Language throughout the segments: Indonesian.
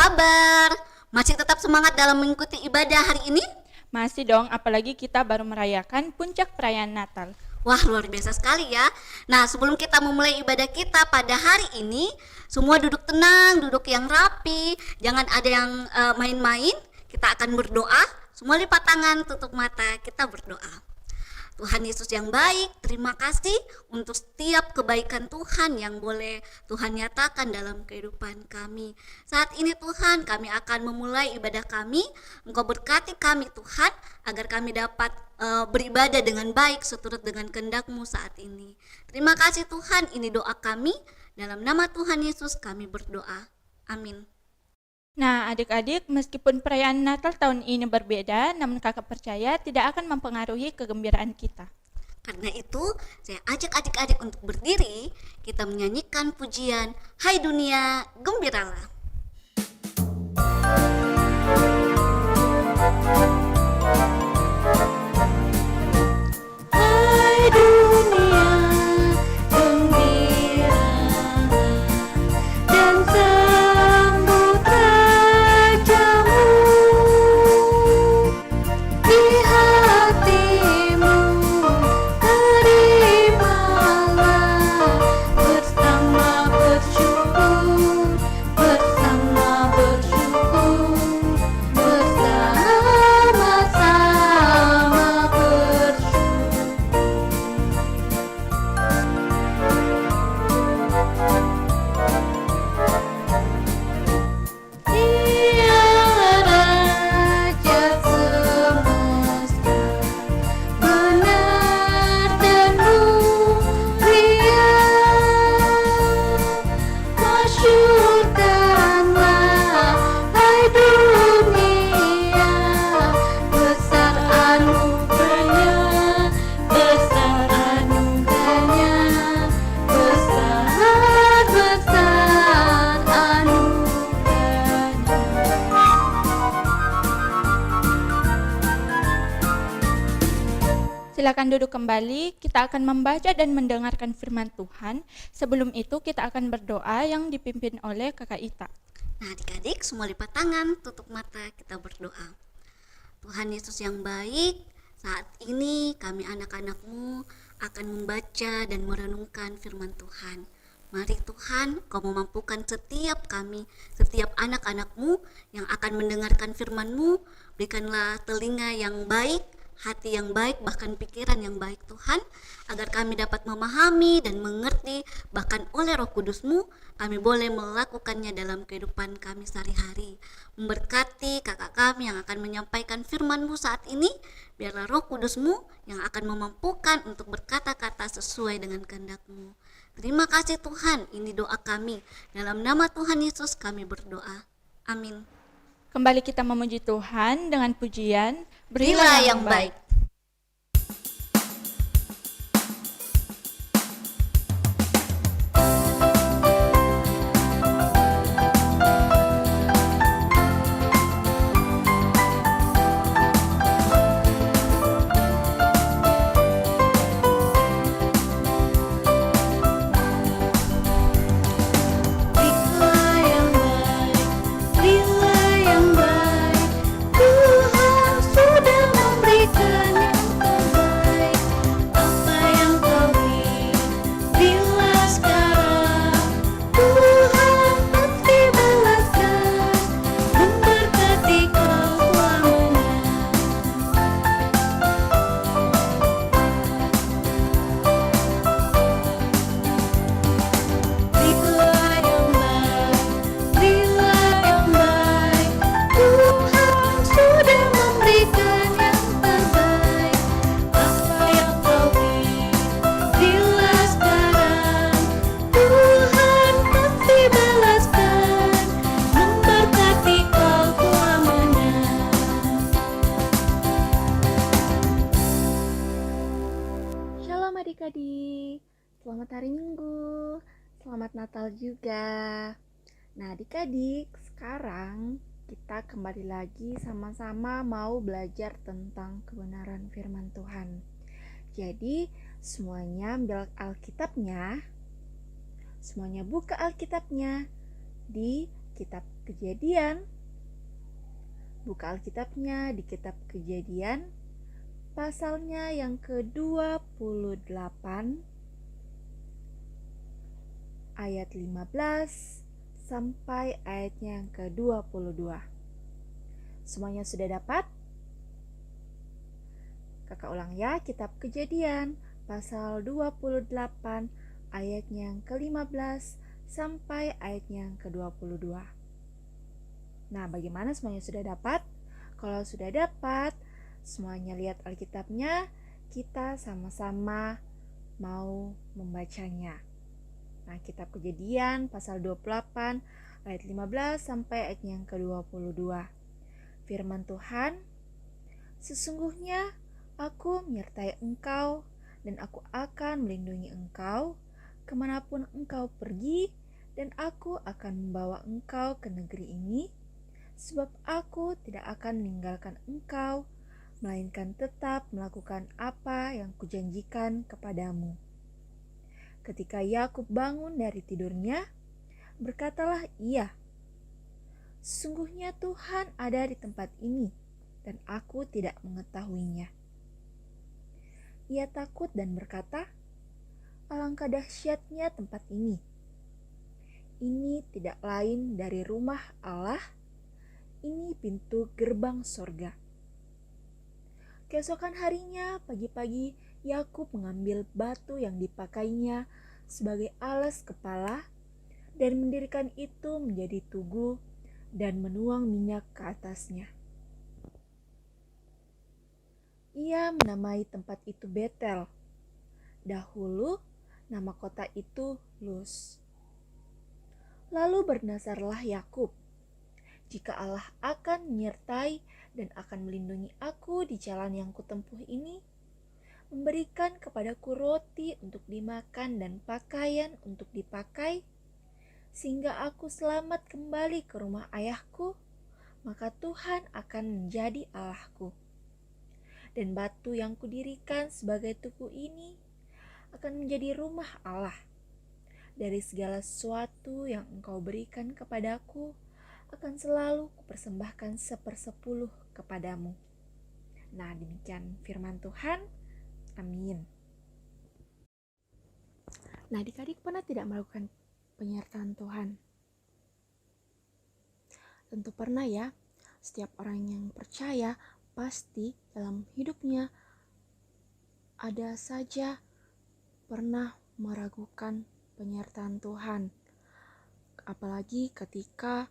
kabar? Masih tetap semangat dalam mengikuti ibadah hari ini? Masih dong, apalagi kita baru merayakan puncak perayaan Natal. Wah, luar biasa sekali ya. Nah, sebelum kita memulai ibadah kita pada hari ini, semua duduk tenang, duduk yang rapi, jangan ada yang main-main. Kita akan berdoa. Semua lipat tangan, tutup mata, kita berdoa. Tuhan Yesus yang baik, terima kasih untuk setiap kebaikan Tuhan yang boleh Tuhan nyatakan dalam kehidupan kami. Saat ini Tuhan, kami akan memulai ibadah kami. Engkau berkati kami Tuhan, agar kami dapat beribadah dengan baik seturut dengan kehendak-Mu saat ini. Terima kasih Tuhan, ini doa kami. Dalam nama Tuhan Yesus kami berdoa. Amin. Nah, adik-adik, meskipun perayaan Natal tahun ini berbeda, namun kakak percaya tidak akan mempengaruhi kegembiraan kita. Karena itu, saya ajak adik-adik untuk berdiri, kita menyanyikan pujian, Hai Dunia, Gembiralah. Hai dunia, gembiralah dan sambut Rajamu. Di hatimu terimalah bersama bersyukur, bersama bersyukur, bersama-sama Dia Raja semesta, benar dan mulia. Masyurkanlah, hai dunia, besar anugerahnya, besar anugerahnya, besar anugerahnya. Silakan duduk kembali, kita akan membaca dan mendengarkan firman Tuhan. Sebelum itu kita akan berdoa yang dipimpin oleh Kakak Ita. Nah, adik-adik semua lipat tangan, tutup mata, kita berdoa. Tuhan Yesus yang baik, saat ini kami anak-anak-Mu akan membaca dan merenungkan firman Tuhan. Mari Tuhan, Kau memampukan setiap kami, setiap anak-anak-Mu yang akan mendengarkan firman-Mu. Berikanlah telinga yang baik, hati yang baik, bahkan pikiran yang baik Tuhan, agar kami dapat memahami dan mengerti, bahkan oleh Roh Kudus-Mu kami boleh melakukannya dalam kehidupan kami sehari-hari. Memberkati kakak kami yang akan menyampaikan firman-Mu saat ini, biarlah Roh Kudus-Mu yang akan memampukan untuk berkata-kata sesuai dengan kehendak-Mu. Terima kasih Tuhan, ini doa kami. Dalam nama Tuhan Yesus kami berdoa. Amin. Kembali kita memuji Tuhan dengan pujian Berilah yang baik. Berilah yang baik, berilah yang baik. Tuhan sudah memberikan yang terbaik. Apa yang kau beri, berilah sekarang. Tuhan pasti balaskan, memberkati kau selamanya. Berilah yang baik, berilah yang baik. Tuhan sudah memberikan yang terbaik. Apa yang kau beri, berilah sekarang. Tuhan pasti balaskan, memberkati kau selamanya. Shalom adik-adik, selamat hari Minggu, selamat Natal juga. Nah adik-adik, sekarang kita kembali lagi sama-sama mau belajar tentang kebenaran firman Tuhan. Jadi semuanya ambil Alkitabnya, semuanya buka Alkitabnya di Alkitab Kejadian. Buka Alkitabnya di kitab Kejadian, pasalnya yang ke-28, ayat 15 sampai ayatnya yang ke-22. Semuanya sudah dapat? Kakak ulang ya, kitab Kejadian pasal 28 ayatnya yang ke-15 sampai ayatnya yang ke-22. Nah, bagaimana semuanya sudah dapat? Kalau sudah dapat, semuanya lihat Alkitabnya, kita sama-sama mau membacanya. Nah, kitab Kejadian pasal 28 ayat 15 sampai ayatnya yang ke-22. Firman Tuhan, sesungguhnya aku menyertai engkau dan aku akan melindungi engkau kemanapun engkau pergi, dan aku akan membawa engkau ke negeri ini, sebab aku tidak akan meninggalkan engkau, melainkan tetap melakukan apa yang kujanjikan kepadamu. Ketika Yakub bangun dari tidurnya, berkatalah ia, sesungguhnya Tuhan ada di tempat ini, dan aku tidak mengetahuinya. Ia takut dan berkata, alangkah dahsyatnya tempat ini. Ini tidak lain dari rumah Allah, ini pintu gerbang sorga. Keesokan harinya, pagi-pagi, Yakub mengambil batu yang dipakainya sebagai alas kepala dan mendirikan itu menjadi tugu dan menuang minyak ke atasnya. Ia menamai tempat itu Betel. Dahulu nama kota itu Luz. Lalu bernazarlah Yakub, jika Allah akan menyertai dan akan melindungi aku di jalan yang kutempuh ini, memberikan kepadaku roti untuk dimakan dan pakaian untuk dipakai, sehingga aku selamat kembali ke rumah ayahku, maka Tuhan akan menjadi Allahku. Dan batu yang kudirikan sebagai tugu ini akan menjadi rumah Allah. Dari segala sesuatu yang engkau berikan kepadaku, akan selalu kupersembahkan 1/10 kepadamu. Nah, demikian firman Tuhan. Amin. Nah, adik-adik pernah tidak melakukan penyertaan Tuhan? Tentu pernah ya. Setiap orang yang percaya pasti dalam hidupnya ada saja pernah meragukan penyertaan Tuhan. Apalagi ketika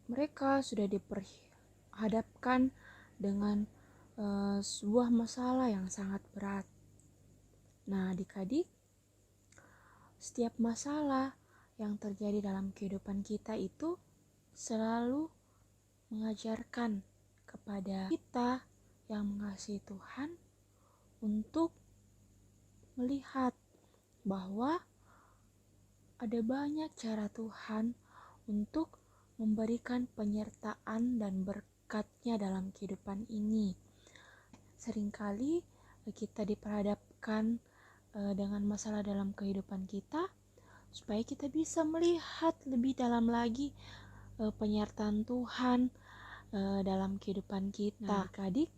mereka sudah diperhadapkan dengan sebuah masalah yang sangat berat. Nah, adik-adik, setiap masalah yang terjadi dalam kehidupan kita itu selalu mengajarkan kepada kita yang mengasihi Tuhan untuk melihat bahwa ada banyak cara Tuhan untuk memberikan penyertaan dan berkat-Nya dalam kehidupan ini. Seringkali kita diperhadapkan dengan masalah dalam kehidupan kita, supaya kita bisa melihat lebih dalam lagi penyertaan Tuhan dalam kehidupan kita. Nah, adik,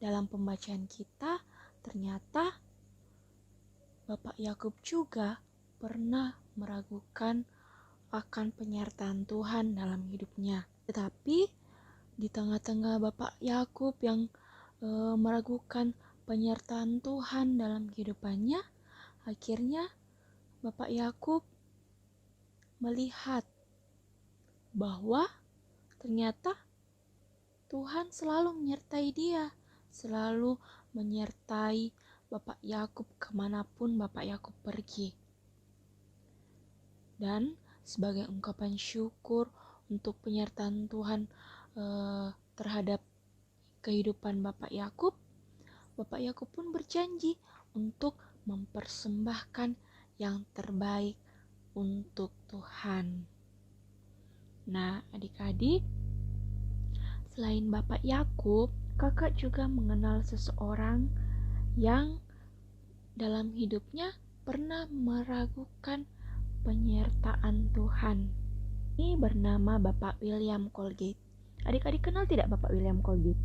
dalam pembacaan kita ternyata Bapak Yakub juga pernah meragukan akan penyertaan Tuhan dalam hidupnya. Tetapi di tengah-tengah Bapak Yakub yang meragukan penyertaan Tuhan dalam kehidupannya, akhirnya Bapak Yakub melihat bahwa ternyata Tuhan selalu menyertai dia, selalu menyertai Bapak Yakub kemanapun Bapak Yakub pergi. Dan sebagai ungkapan syukur untuk penyertaan Tuhan terhadap kehidupan Bapak Yakub pun berjanji untuk mempersembahkan yang terbaik untuk Tuhan. Nah, adik-adik, selain Bapak Yakub, kakak juga mengenal seseorang yang dalam hidupnya pernah meragukan penyertaan Tuhan. Ini bernama Bapak William Colgate. Adik-adik kenal tidak Bapak William Colgate?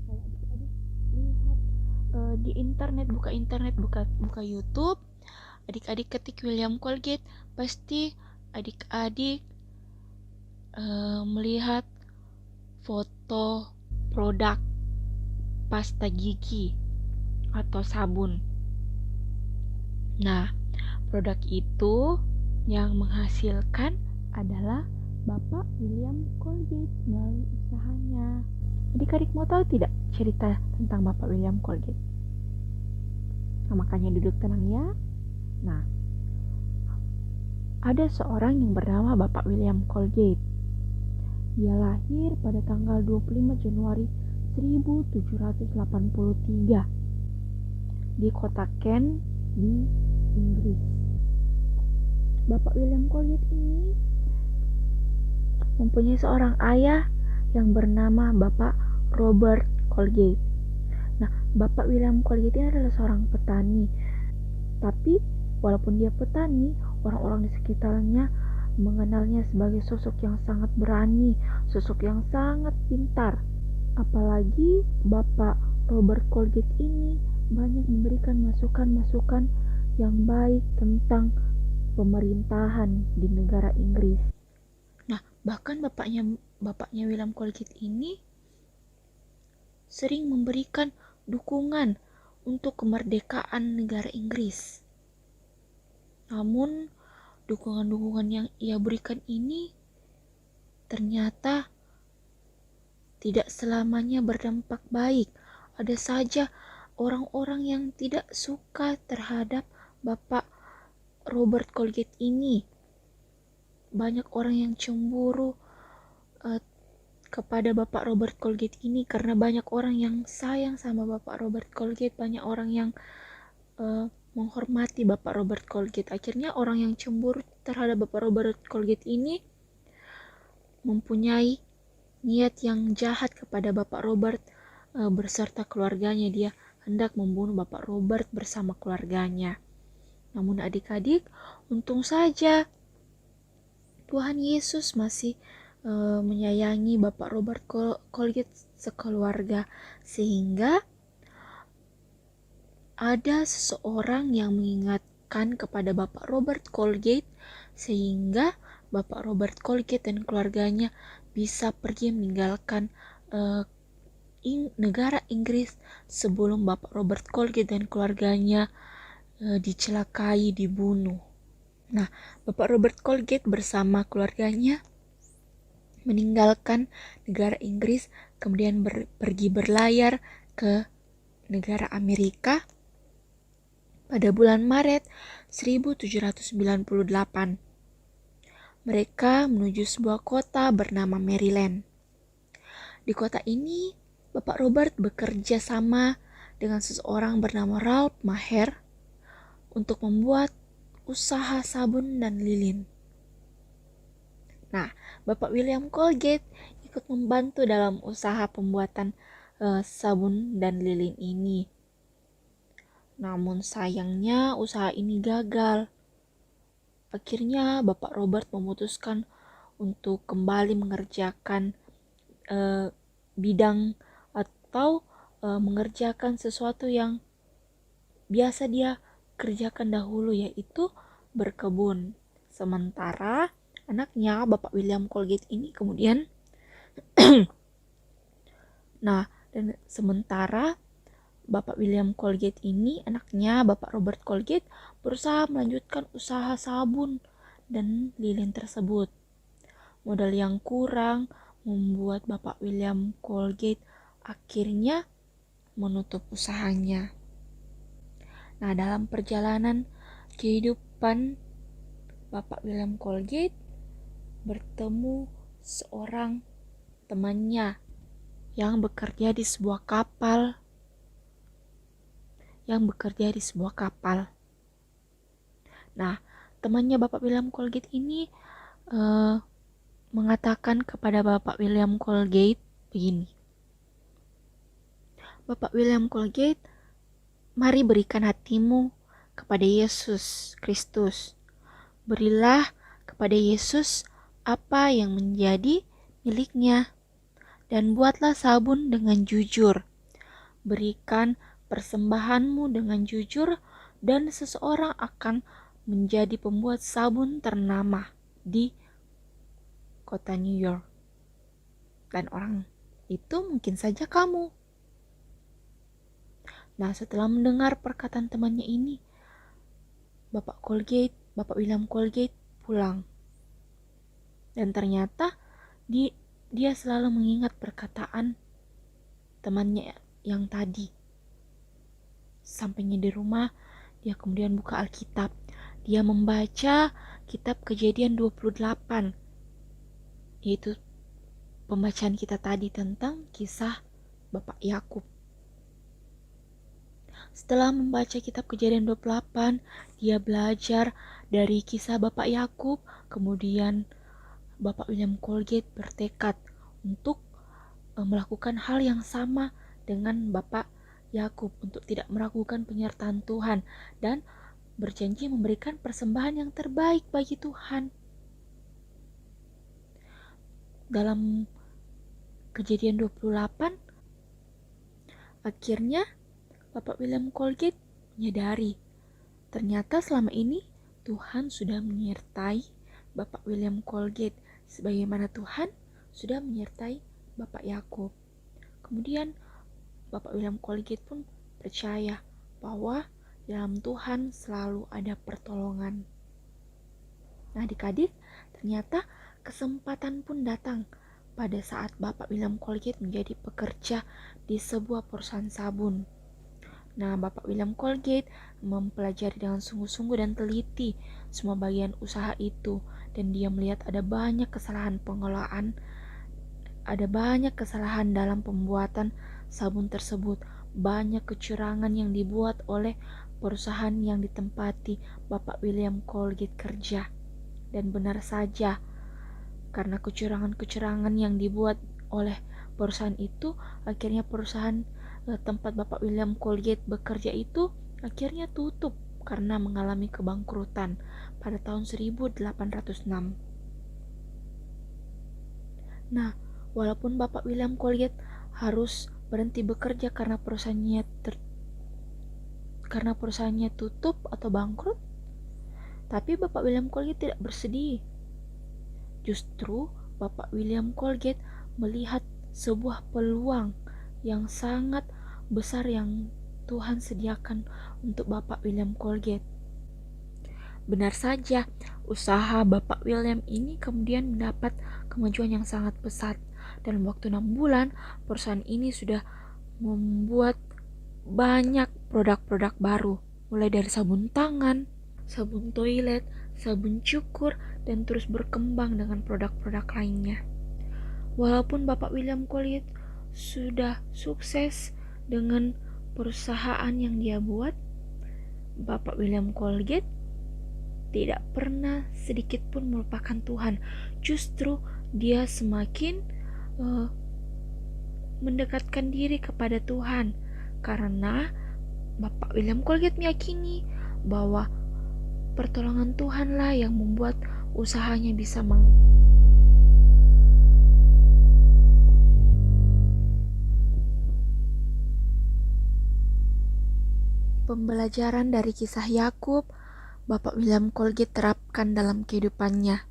Kalau adik-adik lihat di internet, buka YouTube, adik-adik ketik William Colgate, pasti adik-adik melihat foto produk pasta gigi atau sabun. Nah, produk itu yang menghasilkan adalah Bapak William Colgate melalui usahanya. Adik-adik mau tahu tidak cerita tentang Bapak William Colgate? Nah, makanya duduk tenang ya. Nah, ada seorang yang bernama Bapak William Colgate. Dia lahir pada tanggal 25 Januari 1783 di kota Kent di Inggris. Bapak William Colgate ini mempunyai seorang ayah yang bernama Bapak Robert Colgate. Nah, Bapak William Colgate ini adalah seorang petani. Tapi walaupun dia petani, orang-orang di sekitarnya mengenalnya sebagai sosok yang sangat berani, sosok yang sangat pintar. Apalagi Bapak Robert Colgate ini banyak memberikan masukan-masukan yang baik tentang pemerintahan di negara Inggris. Nah, bahkan bapaknya William Colgate ini sering memberikan dukungan untuk kemerdekaan negara Inggris. Namun, dukungan-dukungan yang ia berikan ini ternyata tidak selamanya berdampak baik. Ada saja orang-orang yang tidak suka terhadap Bapak Robert Colgate ini. Banyak orang yang cemburu kepada Bapak Robert Colgate ini karena banyak orang yang sayang sama Bapak Robert Colgate, banyak orang yang menghormati Bapak Robert Colgate. Akhirnya orang yang cemburu terhadap Bapak Robert Colgate ini mempunyai niat yang jahat kepada Bapak Robert beserta keluarganya. Dia hendak membunuh Bapak Robert bersama keluarganya. Namun adik-adik, untung saja Tuhan Yesus masih menyayangi Bapak Robert Colgate sekeluarga, sehingga ada seseorang yang mengingatkan kepada Bapak Robert Colgate sehingga Bapak Robert Colgate dan keluarganya bisa pergi meninggalkan negara Inggris sebelum Bapak Robert Colgate dan keluarganya dicelakai, dibunuh. Nah, Bapak Robert Colgate bersama keluarganya meninggalkan negara Inggris, kemudian pergi berlayar ke negara Amerika pada bulan Maret 1798. Mereka menuju sebuah kota bernama Maryland. Di kota ini, Bapak Robert bekerja sama dengan seseorang bernama Ralph Maher untuk membuat usaha sabun dan lilin. Nah, Bapak William Colgate ikut membantu dalam usaha pembuatan sabun dan lilin ini. Namun sayangnya usaha ini gagal. Akhirnya Bapak Robert memutuskan untuk kembali mengerjakan bidang atau mengerjakan sesuatu yang biasa dia kerjakan dahulu, yaitu berkebun. Sementara anaknya Bapak William Colgate ini kemudian sementara Bapak William Colgate ini, anaknya Bapak Robert Colgate, berusaha melanjutkan usaha sabun dan lilin tersebut. Modal yang kurang membuat Bapak William Colgate akhirnya menutup usahanya. Nah, dalam perjalanan kehidupan Bapak William Colgate bertemu seorang temannya yang bekerja di sebuah kapal. Nah, temannya Bapak William Colgate ini mengatakan kepada Bapak William Colgate begini, Bapak William Colgate, mari berikan hatimu kepada Yesus Kristus. Berilah kepada Yesus apa yang menjadi miliknya, dan buatlah sabun dengan jujur. Berikan persembahanmu dengan jujur, dan seseorang akan menjadi pembuat sabun ternama di kota New York. Dan orang itu mungkin saja kamu. Nah, setelah mendengar perkataan temannya ini, Bapak William Colgate pulang. Dan ternyata dia selalu mengingat perkataan temannya yang tadi. Sampainya di rumah, dia kemudian buka Alkitab. Dia membaca kitab Kejadian 28, yaitu pembacaan kita tadi tentang kisah Bapak Yakub. Setelah membaca kitab Kejadian 28, dia belajar dari kisah Bapak Yakub. Kemudian Bapak William Colgate bertekad untuk melakukan hal yang sama dengan Bapak Yakub, untuk tidak meragukan penyertaan Tuhan dan berjanji memberikan persembahan yang terbaik bagi Tuhan. Dalam Kejadian 28, akhirnya Bapak William Colgate menyadari ternyata selama ini Tuhan sudah menyertai Bapak William Colgate sebagaimana Tuhan sudah menyertai Bapak Yakub. Kemudian Bapak William Colgate pun percaya bahwa dalam Tuhan selalu ada pertolongan. Nah, adik-adik, ternyata kesempatan pun datang pada saat Bapak William Colgate menjadi pekerja di sebuah perusahaan sabun. Nah, Bapak William Colgate mempelajari dengan sungguh-sungguh dan teliti semua bagian usaha itu, dan dia melihat ada banyak kesalahan pengelolaan, ada banyak kesalahan dalam pembuatan sabun tersebut, banyak kecurangan yang dibuat oleh perusahaan yang ditempati Bapak William Colgate kerja. Dan benar saja, karena kecurangan-kecurangan yang dibuat oleh perusahaan itu, akhirnya perusahaan tempat Bapak William Colgate bekerja itu akhirnya tutup karena mengalami kebangkrutan pada tahun 1806. Nah, walaupun Bapak William Colgate harus berhenti bekerja karena perusahaannya tutup atau bangkrut, tapi Bapak William Colgate tidak bersedih. Justru Bapak William Colgate melihat sebuah peluang yang sangat besar yang Tuhan sediakan untuk Bapak William Colgate. Benar saja, usaha Bapak William ini kemudian mendapat kemajuan yang sangat pesat. Dalam waktu 6 bulan, perusahaan ini sudah membuat banyak produk-produk baru, mulai dari sabun tangan, sabun toilet, sabun cukur, dan terus berkembang dengan produk-produk lainnya. Walaupun Bapak William Colgate sudah sukses dengan perusahaan yang dia buat, Bapak William Colgate tidak pernah sedikit pun melupakan Tuhan. Justru dia semakin mendekatkan diri kepada Tuhan, karena Bapak William Colgate meyakini bahwa pertolongan Tuhanlah yang membuat usahanya bisa Pembelajaran dari kisah Yakub, Bapak William Colgate terapkan dalam kehidupannya.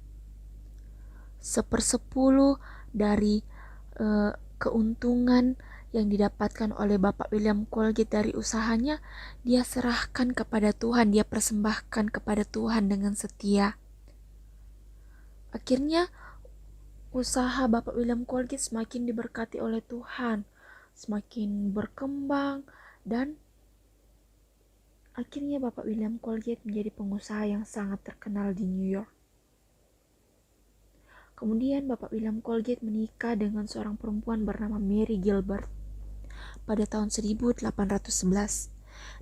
1/10 dari keuntungan yang didapatkan oleh Bapak William Colgate dari usahanya, dia serahkan kepada Tuhan, dia persembahkan kepada Tuhan dengan setia. Akhirnya usaha Bapak William Colgate semakin diberkati oleh Tuhan, semakin berkembang, dan akhirnya Bapak William Colgate menjadi pengusaha yang sangat terkenal di New York. Kemudian Bapak William Colgate menikah dengan seorang perempuan bernama Mary Gilbert pada tahun 1811,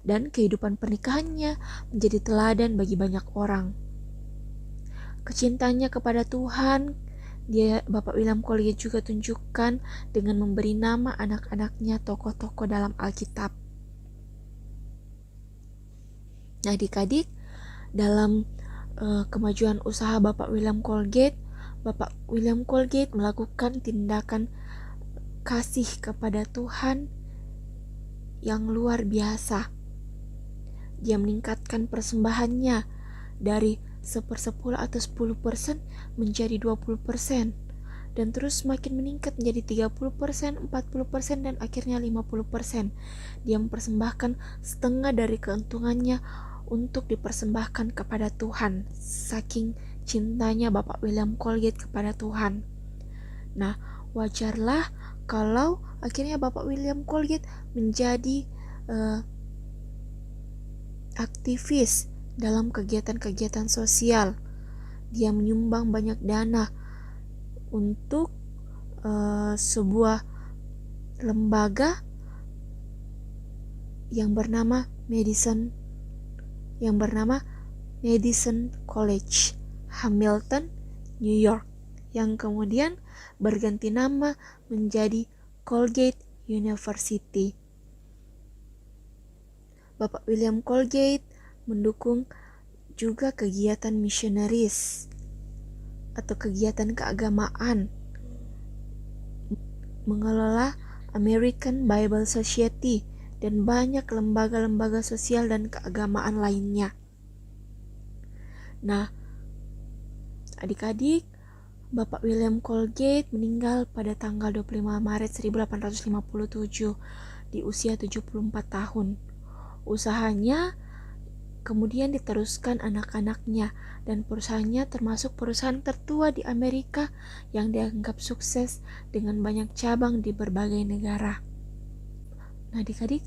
dan kehidupan pernikahannya menjadi teladan bagi banyak orang. Kecintaannya kepada Tuhan, Bapak William Colgate juga tunjukkan dengan memberi nama anak-anaknya tokoh-tokoh dalam Alkitab. Nah, adik-adik, dalam kemajuan usaha Bapak William Colgate. Bapak William Colgate melakukan tindakan kasih kepada Tuhan yang luar biasa. Dia meningkatkan persembahannya dari 1/10 atau 10% menjadi 20%, dan terus semakin meningkat menjadi 30%, 40%, dan akhirnya 50%. Dia mempersembahkan setengah dari keuntungannya untuk dipersembahkan kepada Tuhan, saking cintanya Bapak William Colgate kepada Tuhan. Nah, wajarlah kalau akhirnya Bapak William Colgate menjadi aktivis dalam kegiatan-kegiatan sosial. Dia menyumbang banyak dana untuk sebuah lembaga yang bernama Madison College, Hamilton, New York, yang kemudian berganti nama menjadi Colgate University. Bapak William Colgate mendukung juga kegiatan misionaris atau kegiatan keagamaan, mengelola American Bible Society dan banyak lembaga-lembaga sosial dan keagamaan lainnya. Nah, adik-adik, Bapak William Colgate meninggal pada tanggal 25 Maret 1857 di usia 74 tahun. Usahanya kemudian diteruskan anak-anaknya, dan perusahaannya termasuk perusahaan tertua di Amerika yang dianggap sukses dengan banyak cabang di berbagai negara. Nah, adik-adik,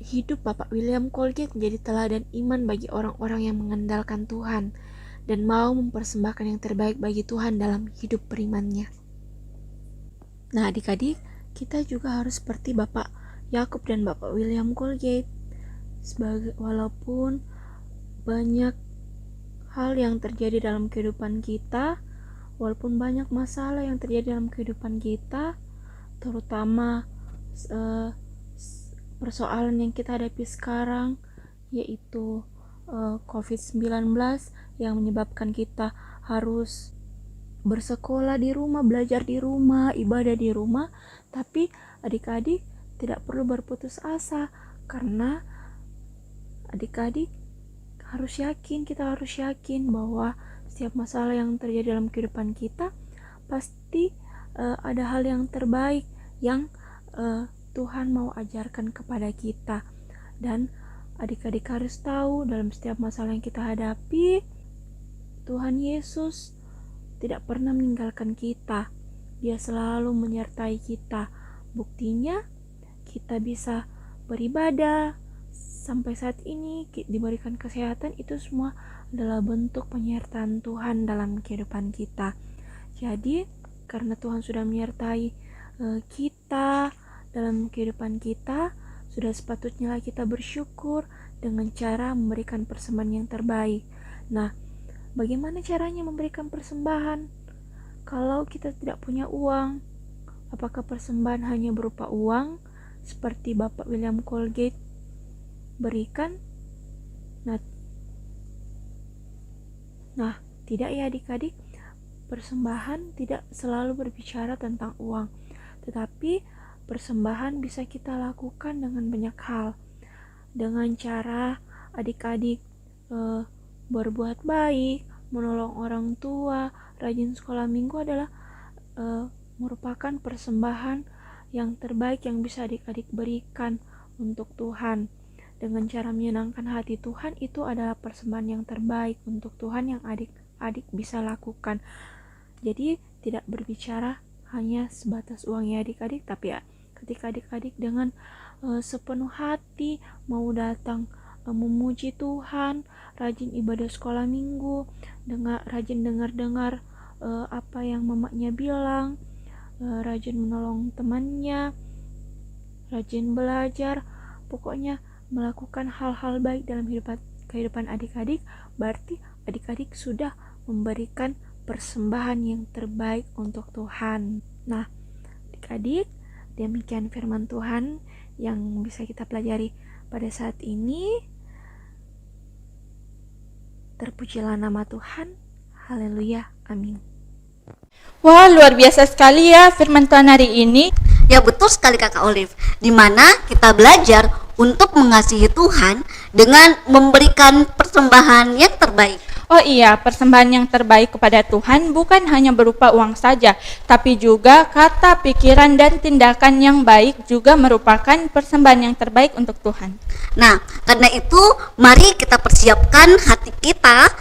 hidup Bapak William Colgate menjadi teladan iman bagi orang-orang yang mengandalkan Tuhan dan mau mempersembahkan yang terbaik bagi Tuhan dalam hidup berimannya. Nah, adik-adik, kita juga harus seperti Bapak Yakub dan Bapak William Colgate. Walaupun banyak hal yang terjadi dalam kehidupan kita, walaupun banyak masalah yang terjadi dalam kehidupan kita, terutama persoalan yang kita hadapi sekarang, yaitu COVID-19 yang menyebabkan kita harus bersekolah di rumah, belajar di rumah, ibadah di rumah. Tapi adik-adik tidak perlu berputus asa, karena adik-adik kita harus yakin bahwa setiap masalah yang terjadi dalam kehidupan kita pasti ada hal yang terbaik yang Tuhan mau ajarkan kepada kita. Dan adik-adik harus tahu, dalam setiap masalah yang kita hadapi, Tuhan Yesus tidak pernah meninggalkan kita. Dia selalu menyertai kita. Buktinya kita bisa beribadah sampai saat ini, diberikan kesehatan. Itu semua adalah bentuk penyertaan Tuhan dalam kehidupan kita. Jadi karena Tuhan sudah menyertai kita dalam kehidupan kita, sudah sepatutnya kita bersyukur dengan cara memberikan persembahan yang terbaik. Nah, bagaimana caranya memberikan persembahan? Kalau kita tidak punya uang, apakah persembahan hanya berupa uang seperti Bapak William Colgate berikan? Nah, tidak ya adik-adik. Persembahan tidak selalu berbicara tentang uang, tetapi persembahan bisa kita lakukan dengan banyak hal. Dengan cara adik-adik berbuat baik, menolong orang tua, rajin sekolah minggu adalah merupakan persembahan yang terbaik yang bisa adik-adik berikan untuk Tuhan. Dengan cara menyenangkan hati Tuhan, itu adalah persembahan yang terbaik untuk Tuhan yang adik-adik bisa lakukan. Jadi tidak berbicara hanya sebatas uang ya adik-adik, tapi ya, ketika adik-adik dengan sepenuh hati mau datang memuji Tuhan, rajin ibadah sekolah minggu, rajin dengar-dengar apa yang mamanya bilang, rajin menolong temannya, rajin belajar, pokoknya melakukan hal-hal baik dalam kehidupan adik-adik, berarti adik-adik sudah memberikan persembahan yang terbaik untuk Tuhan. Nah, adik-adik, demikian firman Tuhan yang bisa kita pelajari pada saat ini. Terpujilah nama Tuhan. Haleluya. Amin. Wah, luar biasa sekali ya firman Tuhan hari ini. Ya betul sekali Kakak Olive, di mana kita belajar untuk mengasihi Tuhan dengan memberikan persembahan yang terbaik. Oh iya, persembahan yang terbaik kepada Tuhan bukan hanya berupa uang saja, tapi juga kata, pikiran, dan tindakan yang baik juga merupakan persembahan yang terbaik untuk Tuhan. Nah, karena itu mari kita persiapkan hati kita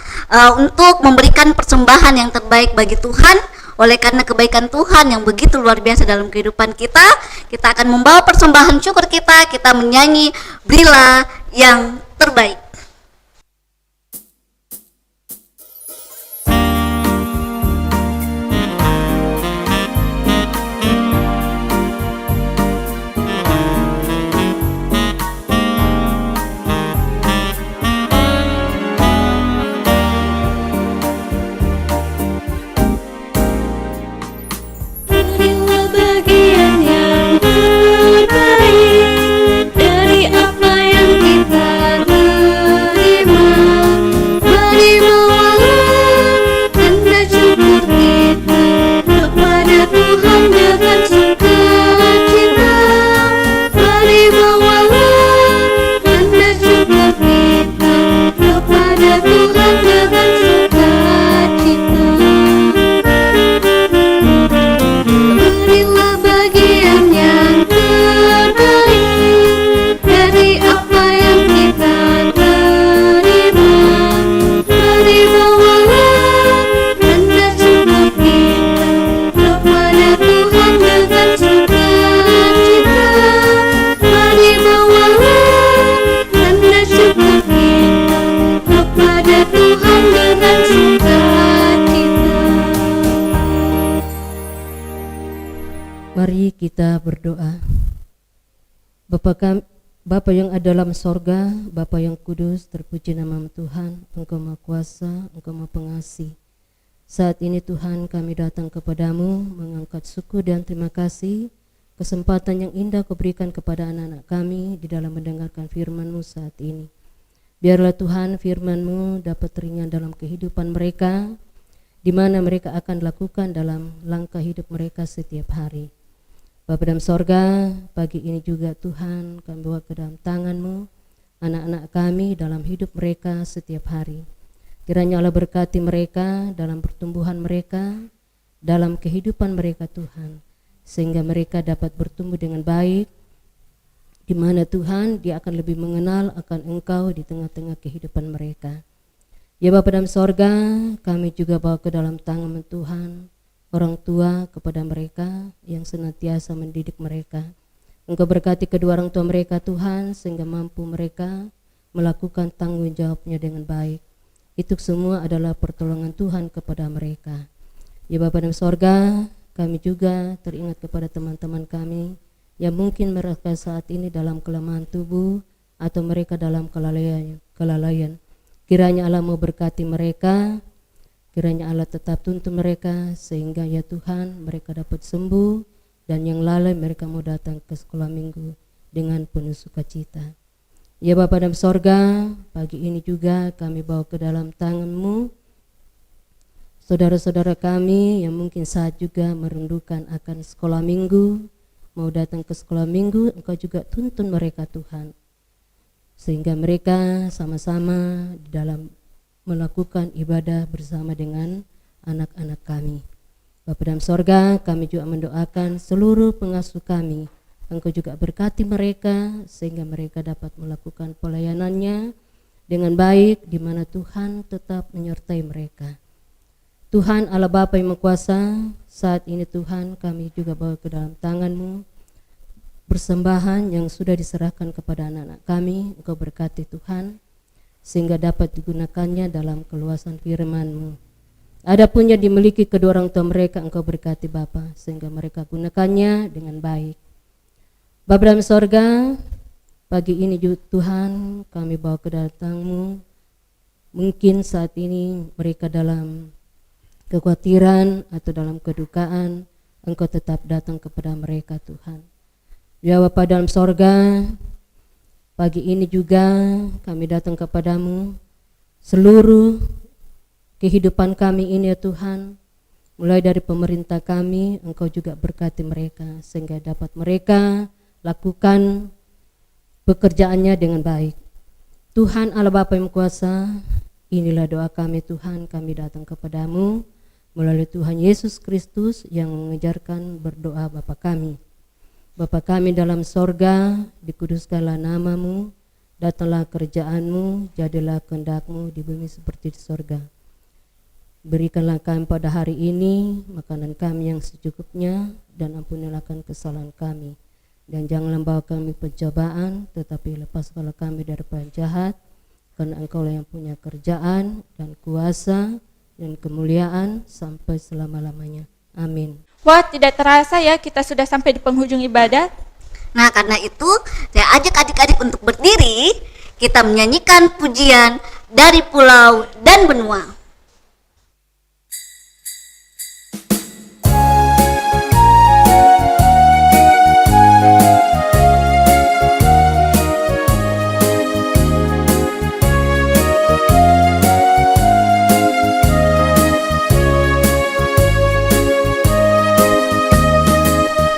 untuk memberikan persembahan yang terbaik bagi Tuhan. Oleh karena kebaikan Tuhan yang begitu luar biasa dalam kehidupan kita, kita akan membawa persembahan syukur kita menyanyi Berilah yang terbaik. Berilah bagian yang terbaik dari apa yang kita terima. Berilah tanda syukur kita kepada Tuhan dengan sukacita. Berilah tanda syukur kita kepada Tuhan dengan sukacita. Berilah bagian yang terbaik dari apa yang kita terima. Berilah tanda syukur kita kepada Tuhan dengan sukacita. Berilah tanda syukur kita kepada Tuhan dengan sukacita. Mari kita berdoa. Bapa yang ada dalam sorga, Bapa yang kudus, terpuji nama Tuhan. Engkau Maha Kuasa, Engkau Maha Pengasih. Saat ini Tuhan kami datang kepadamu mengangkat syukur dan terima kasih kesempatan yang indah Kau berikan kepada anak-anak kami di dalam mendengarkan firman-Mu saat ini. Biarlah Tuhan firman-Mu dapat teringat dalam kehidupan mereka, di mana mereka akan lakukan dalam langkah hidup mereka setiap hari. Bapa dalam sorga, pagi ini juga Tuhan kami bawa ke dalam tangan-Mu anak-anak kami dalam hidup mereka setiap hari. Kiranya Allah berkati mereka dalam pertumbuhan mereka, dalam kehidupan mereka Tuhan, sehingga mereka dapat bertumbuh dengan baik, di mana Tuhan dia akan lebih mengenal akan Engkau di tengah-tengah kehidupan mereka. Ya Bapa dalam sorga, kami juga bawa ke dalam tangan Tuhan orang tua kepada mereka yang senantiasa mendidik mereka. Engkau berkati kedua orang tua mereka Tuhan, sehingga mampu mereka melakukan tanggung jawabnya dengan baik. Itu semua adalah pertolongan Tuhan kepada mereka. Ya Bapa dalam sorga, kami juga teringat kepada teman-teman kami yang mungkin mereka saat ini dalam kelemahan tubuh atau mereka dalam kelalaian. Kiranya Allah mau berkati mereka, kiranya Allah tetap tuntun mereka, sehingga ya Tuhan mereka dapat sembuh, dan yang lalai mereka mau datang ke sekolah minggu dengan penuh sukacita. Ya Bapa dalam sorga, pagi ini juga kami bawa ke dalam tangan-Mu saudara-saudara kami yang mungkin saat juga merindukan akan sekolah minggu, mau datang ke sekolah minggu. Engkau juga tuntun mereka Tuhan, sehingga mereka sama-sama di dalam melakukan ibadah bersama dengan anak-anak kami. Bapa dalam sorga, kami juga mendoakan seluruh pengasuh kami. Engkau juga berkati mereka sehingga mereka dapat melakukan pelayanannya dengan baik, di mana Tuhan tetap menyertai mereka. Tuhan Allah Bapa yang Maha Kuasa, saat ini Tuhan kami juga bawa ke dalam tangan-Mu persembahan yang sudah diserahkan kepada anak-anak kami. Engkau berkati Tuhan sehingga dapat digunakannya dalam keluasan firman-Mu. Adapun yang dimiliki kedua orang tua mereka, Engkau berkati Bapa sehingga mereka gunakannya dengan baik. Bapa dalam sorga, pagi ini juga Tuhan kami bawa ke datang-Mu. Mungkin saat ini mereka dalam kekhawatiran atau dalam kedukaan, Engkau tetap datang kepada mereka Tuhan. Ya Bapa dalam sorga, pagi ini juga kami datang kepadamu seluruh kehidupan kami ini ya Tuhan, mulai dari pemerintah kami, Engkau juga berkati mereka sehingga dapat mereka lakukan pekerjaannya dengan baik. Tuhan Allah Bapa yang kuasa, inilah doa kami Tuhan, kami datang kepadamu melalui Tuhan Yesus Kristus yang mengajarkan berdoa Bapa kami. Bapa kami dalam sorga, dikuduskanlah namamu, datanglah kerjaanmu, jadilah kehendakmu di bumi seperti di sorga. Berikanlah kami pada hari ini makanan kami yang secukupnya, dan ampunilah kesalahan kami. Dan janganlah bawa kami pencobaan, tetapi lepaskanlah kami daripada jahat, karena Engkaulah yang punya kerjaan dan kuasa dan kemuliaan sampai selama-lamanya. Amin. Wah, tidak terasa ya kita sudah sampai di penghujung ibadat. Nah, karena itu saya ajak adik-adik untuk berdiri, kita menyanyikan pujian dari pulau dan benua.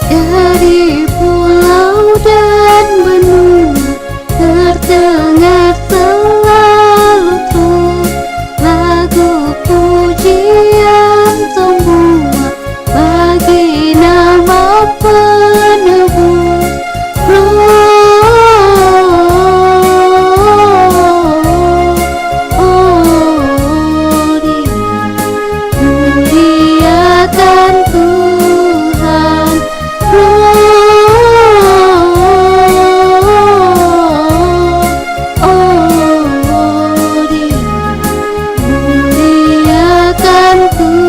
Dari pulau dan benua terdengar selalu tuh lagu pujian semua bagi nama penebus. Muliakan Tuhan. Muliakan Tuhan.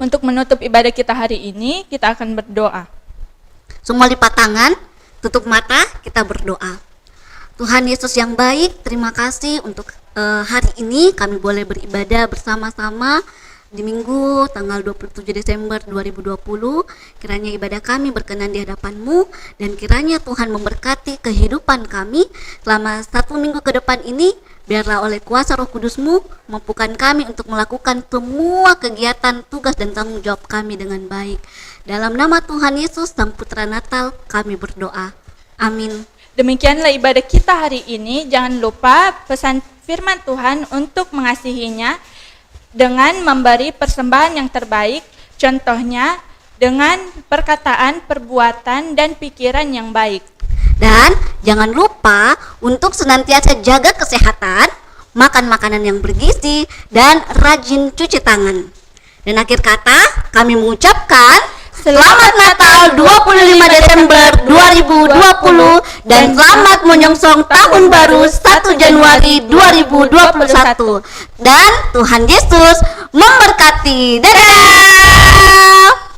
Untuk menutup ibadah kita hari ini, kita akan berdoa. Semua lipat tangan, tutup mata, kita berdoa. Tuhan Yesus yang baik, terima kasih untuk hari ini kami boleh beribadah bersama-sama di Minggu tanggal 27 Desember 2020. Kiranya ibadah kami berkenan di hadapan-Mu, dan kiranya Tuhan memberkati kehidupan kami selama 1 minggu ke depan ini. Biarlah oleh kuasa Roh Kudus-Mu mampukan kami untuk melakukan semua kegiatan, tugas, dan tanggung jawab kami dengan baik. Dalam nama Tuhan Yesus, Sang Putra Natal, kami berdoa. Amin. Demikianlah ibadah kita hari ini. Jangan lupa pesan firman Tuhan untuk mengasihinya dengan memberi persembahan yang terbaik, contohnya dengan perkataan, perbuatan, dan pikiran yang baik. Dan jangan lupa untuk senantiasa jaga kesehatan, makan makanan yang bergizi, dan rajin cuci tangan. Dan akhir kata, kami mengucapkan Selamat Natal 25 Desember 2020 dan selamat menyongsong tahun baru 1 Januari 2021. Dan Tuhan Yesus memberkati. Dadah!